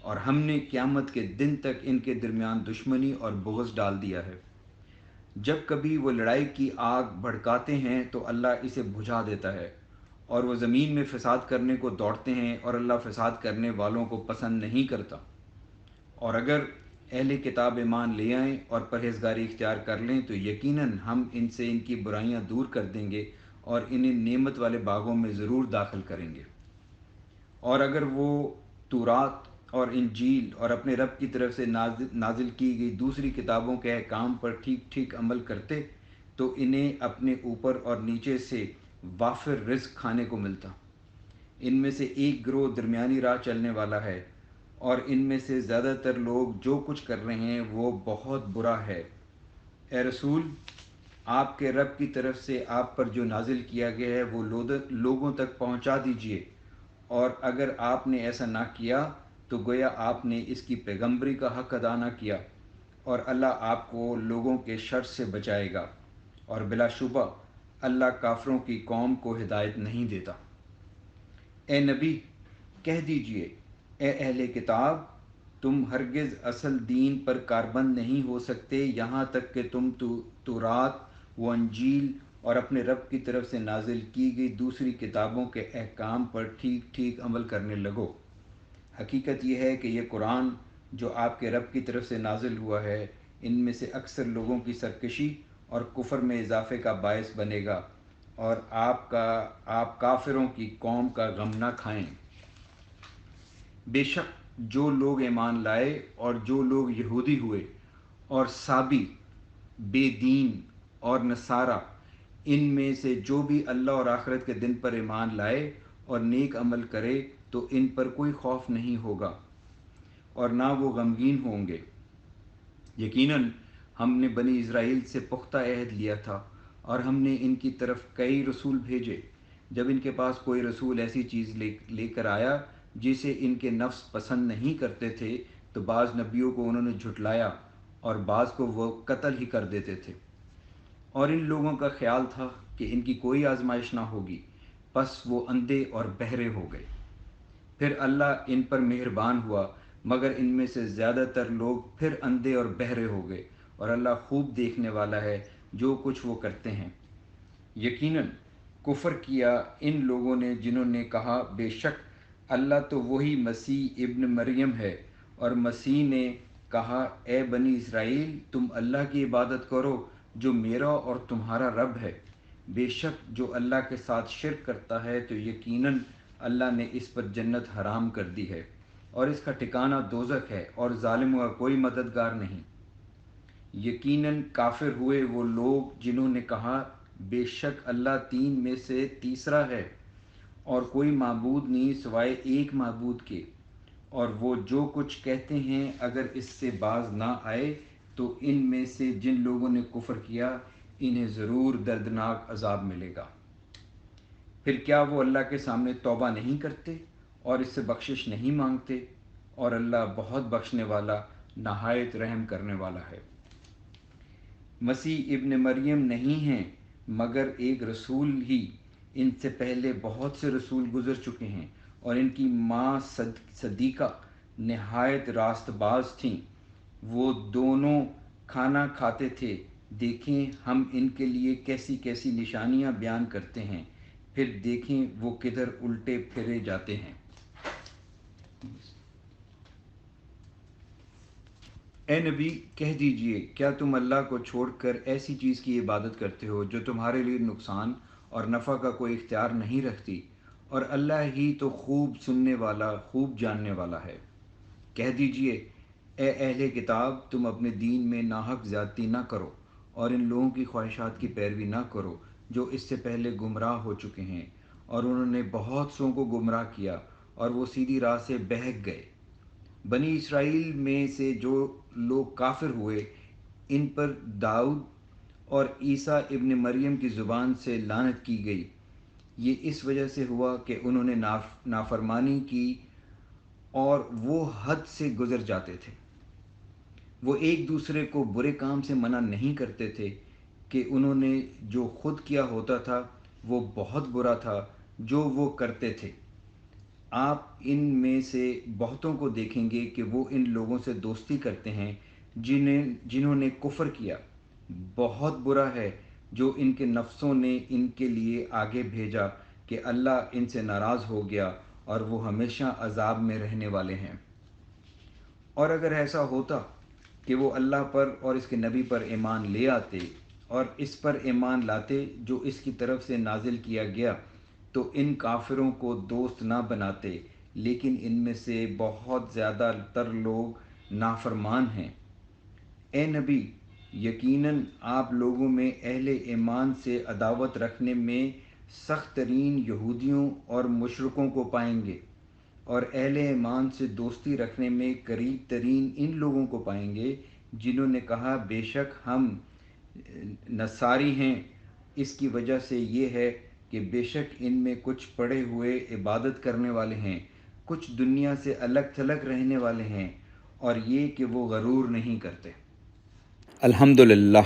اور ہم نے قیامت کے دن تک ان کے درمیان دشمنی اور بغض ڈال دیا ہے۔ جب کبھی وہ لڑائی کی آگ بھڑکاتے ہیں تو اللہ اسے بجھا دیتا ہے، اور وہ زمین میں فساد کرنے کو دوڑتے ہیں، اور اللہ فساد کرنے والوں کو پسند نہیں کرتا۔ اور اگر اہل کتاب ایمان لے آئیں اور پرہیزگاری اختیار کر لیں تو یقیناً ہم ان سے ان کی برائیاں دور کر دیں گے اور انہیں نعمت والے باغوں میں ضرور داخل کریں گے۔ اور اگر وہ تورات اور انجیل اور اپنے رب کی طرف سے نازل کی گئی دوسری کتابوں کے احکام پر ٹھیک ٹھیک عمل کرتے تو انہیں اپنے اوپر اور نیچے سے وافر رزق کھانے کو ملتا۔ ان میں سے ایک گروہ درمیانی راہ چلنے والا ہے، اور ان میں سے زیادہ تر لوگ جو کچھ کر رہے ہیں وہ بہت برا ہے۔ اے رسول، آپ کے رب کی طرف سے آپ پر جو نازل کیا گیا ہے وہ لوگوں تک پہنچا دیجئے، اور اگر آپ نے ایسا نہ کیا تو گویا آپ نے اس کی پیغمبری کا حق ادا نہ کیا، اور اللہ آپ کو لوگوں کے شر سے بچائے گا، اور بلا شبہ اللہ کافروں کی قوم کو ہدایت نہیں دیتا۔ اے نبی، کہہ دیجئے، اے اہل کتاب، تم ہرگز اصل دین پر کاربند نہیں ہو سکتے یہاں تک کہ تم تورات و انجیل اور اپنے رب کی طرف سے نازل کی گئی دوسری کتابوں کے احکام پر ٹھیک ٹھیک عمل کرنے لگو۔ حقیقت یہ ہے کہ یہ قرآن جو آپ کے رب کی طرف سے نازل ہوا ہے، ان میں سے اکثر لوگوں کی سرکشی اور کفر میں اضافے کا باعث بنے گا، اور آپ کافروں کی قوم کا غم نہ کھائیں۔ بے شک جو لوگ ایمان لائے اور جو لوگ یہودی ہوئے اور سابی، بے دین اور نصارہ، ان میں سے جو بھی اللہ اور آخرت کے دن پر ایمان لائے اور نیک عمل کرے تو ان پر کوئی خوف نہیں ہوگا اور نہ وہ غمگین ہوں گے۔ یقیناً ہم نے بنی اسرائیل سے پختہ عہد لیا تھا، اور ہم نے ان کی طرف کئی رسول بھیجے۔ جب ان کے پاس کوئی رسول ایسی چیز لے کر آیا جسے ان کے نفس پسند نہیں کرتے تھے تو بعض نبیوں کو انہوں نے جھٹلایا اور بعض کو وہ قتل ہی کر دیتے تھے۔ اور ان لوگوں کا خیال تھا کہ ان کی کوئی آزمائش نہ ہوگی، پس وہ اندھے اور بہرے ہو گئے۔ پھر اللہ ان پر مہربان ہوا، مگر ان میں سے زیادہ تر لوگ پھر اندھے اور بہرے ہو گئے، اور اللہ خوب دیکھنے والا ہے جو کچھ وہ کرتے ہیں۔ یقیناً کفر کیا ان لوگوں نے جنہوں نے کہا بے شک اللہ تو وہی مسیح ابن مریم ہے، اور مسیح نے کہا اے بنی اسرائیل، تم اللہ کی عبادت کرو جو میرا اور تمہارا رب ہے۔ بے شک جو اللہ کے ساتھ شرک کرتا ہے تو یقیناً اللہ نے اس پر جنت حرام کر دی ہے، اور اس کا ٹھکانہ دوزخ ہے، اور ظالموں کا کوئی مددگار نہیں۔ یقیناً کافر ہوئے وہ لوگ جنہوں نے کہا بے شک اللہ تین میں سے تیسرا ہے، اور کوئی معبود نہیں سوائے ایک معبود کے، اور وہ جو کچھ کہتے ہیں اگر اس سے باز نہ آئے تو ان میں سے جن لوگوں نے کفر کیا انہیں ضرور دردناک عذاب ملے گا۔ پھر کیا وہ اللہ کے سامنے توبہ نہیں کرتے اور اس سے بخشش نہیں مانگتے؟ اور اللہ بہت بخشنے والا، نہایت رحم کرنے والا ہے۔ مسیح ابن مریم نہیں ہیں مگر ایک رسول ہی، ان سے پہلے بہت سے رسول گزر چکے ہیں، اور ان کی ماں صدیقہ نہایت راست باز تھیں۔ وہ دونوں کھانا کھاتے تھے۔ دیکھیں ہم ان کے لیے کیسی کیسی نشانیاں بیان کرتے ہیں، پھر دیکھیں وہ کدھر الٹے پھرے جاتے ہیں۔ اے نبی، کہہ دیجئے کیا تم اللہ کو چھوڑ کر ایسی چیز کی عبادت کرتے ہو جو تمہارے لیے نقصان اور نفع کا کوئی اختیار نہیں رکھتی، اور اللہ ہی تو خوب سننے والا، خوب جاننے والا ہے۔ کہہ دیجئے اے اہل کتاب، تم اپنے دین میں ناحق زیادتی نہ کرو، اور ان لوگوں کی خواہشات کی پیروی نہ کرو جو اس سے پہلے گمراہ ہو چکے ہیں، اور انہوں نے بہت سوں کو گمراہ کیا اور وہ سیدھی راہ سے بہک گئے۔ بنی اسرائیل میں سے جو لوگ کافر ہوئے ان پر داؤد اور عیسیٰ ابن مریم کی زبان سے لعنت کی گئی۔ یہ اس وجہ سے ہوا کہ انہوں نے نافرمانی کی اور وہ حد سے گزر جاتے تھے۔ وہ ایک دوسرے کو برے کام سے منع نہیں کرتے تھے کہ انہوں نے جو خود کیا ہوتا تھا وہ بہت برا تھا جو وہ کرتے تھے۔ آپ ان میں سے بہتوں کو دیکھیں گے کہ وہ ان لوگوں سے دوستی کرتے ہیں جنہوں نے کفر کیا. بہت برا ہے جو ان کے نفسوں نے ان کے لیے آگے بھیجا کہ اللہ ان سے ناراض ہو گیا اور وہ ہمیشہ عذاب میں رہنے والے ہیں. اور اگر ایسا ہوتا کہ وہ اللہ پر اور اس کے نبی پر ایمان لے آتے اور اس پر ایمان لاتے جو اس کی طرف سے نازل کیا گیا تو ان کافروں کو دوست نہ بناتے، لیکن ان میں سے بہت زیادہ تر لوگ نافرمان ہیں. اے نبی، یقیناً آپ لوگوں میں اہل ایمان سے عداوت رکھنے میں سخت ترین یہودیوں اور مشرکوں کو پائیں گے، اور اہل ایمان سے دوستی رکھنے میں قریب ترین ان لوگوں کو پائیں گے جنہوں نے کہا بے شک ہم نصاری ہیں. اس کی وجہ سے یہ ہے کہ بے شک ان میں کچھ پڑے ہوئے عبادت کرنے والے ہیں، کچھ دنیا سے الگ تھلگ رہنے والے ہیں، اور یہ کہ وہ غرور نہیں کرتے. الحمدللہ